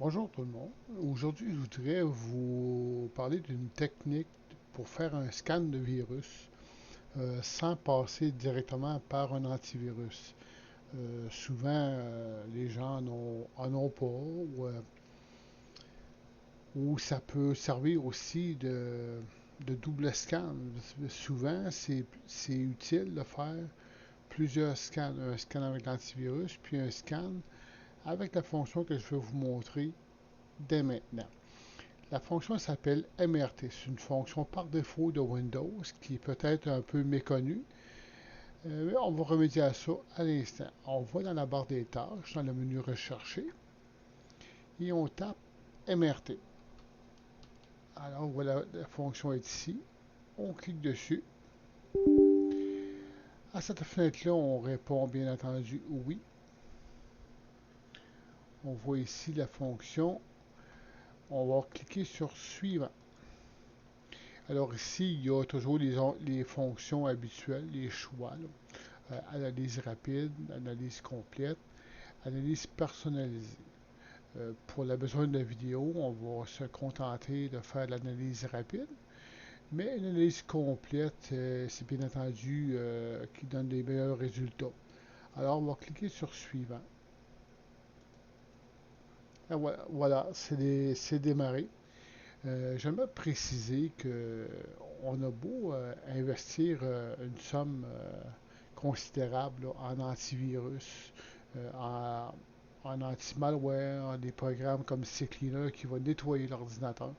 Bonjour tout le monde. Aujourd'hui, je voudrais vous parler d'une technique pour faire un scan de virus sans passer directement par un antivirus. Souvent, les gens en ont pas ou ça peut servir aussi de double scan. Souvent, c'est utile de faire plusieurs scans. Un scan avec l'antivirus, puis un scan avec la fonction que je vais vous montrer dès maintenant. La fonction s'appelle MRT. C'est une fonction par défaut de Windows qui est peut-être un peu méconnue. Mais on va remédier à ça à l'instant. On va dans la barre des tâches, dans le menu Rechercher, et on tape MRT. Alors voilà, la fonction est ici. On clique dessus. À cette fenêtre-là, on répond bien entendu oui. On voit ici la fonction. On va cliquer sur Suivant. Alors ici, il y a toujours les fonctions habituelles, les choix. Analyse rapide, analyse complète, analyse personnalisée. Pour le besoin de la vidéo, on va se contenter de faire l'analyse rapide, mais une analyse complète, c'est bien entendu qui donne des meilleurs résultats. Alors, on va cliquer sur Suivant. Et voilà, c'est démarré. J'aimerais préciser que on a beau investir une somme considérable là, en antivirus, en anti-malware, en des programmes comme CCleaner qui vont nettoyer l'ordinateur.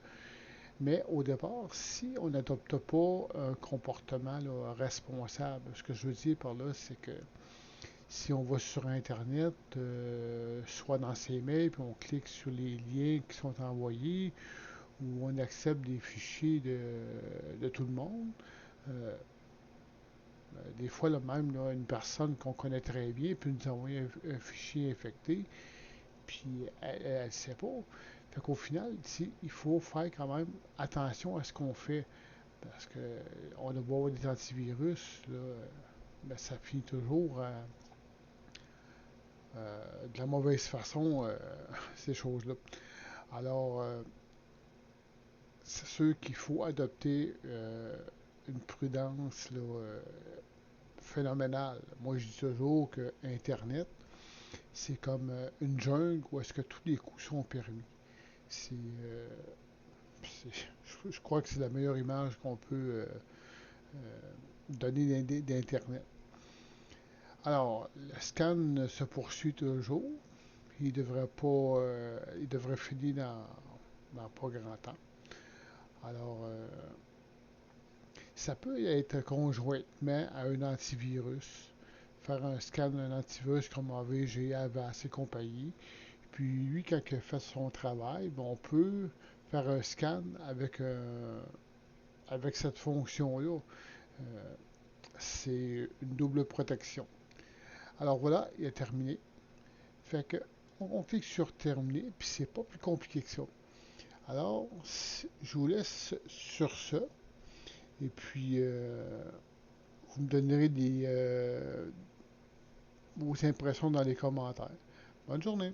Mais au départ, si on n'adopte pas un comportement là, responsable, ce que je veux dire par là, c'est que si on va sur Internet, soit dans ses mails, puis on clique sur les liens qui sont envoyés, ou on accepte des fichiers de tout le monde, euh, des fois, là, même là, une personne qu'on connaît très bien peut nous envoyer un fichier infecté, puis elle ne sait pas. Fait qu'au final, il faut faire quand même attention à ce qu'on fait. Parce que on a beau avoir des antivirus, là, ben, ça finit toujours de la mauvaise façon, ces choses-là. Alors, c'est sûr qu'il faut adopter une prudence là, phénoménale. Moi, je dis toujours que Internet, c'est comme une jungle où est-ce que tous les coups sont permis. C'est, euh, je crois que c'est la meilleure image qu'on peut donner d'Internet. Alors, le scan se poursuit toujours. Il devrait finir dans pas grand temps. Alors, ça peut être conjointement à un antivirus. Faire un scan d'un antivirus comme AVG, Avast et compagnie. Puis lui, quand il fait son travail, ben, on peut faire un scan avec cette fonction-là. Euh, c'est une double protection. Alors voilà, il est terminé. Fait que on clique sur terminer, puis c'est pas plus compliqué que ça. Alors, je vous laisse sur ça, et puis vous me donnerez vos impressions dans les commentaires. Bonne journée!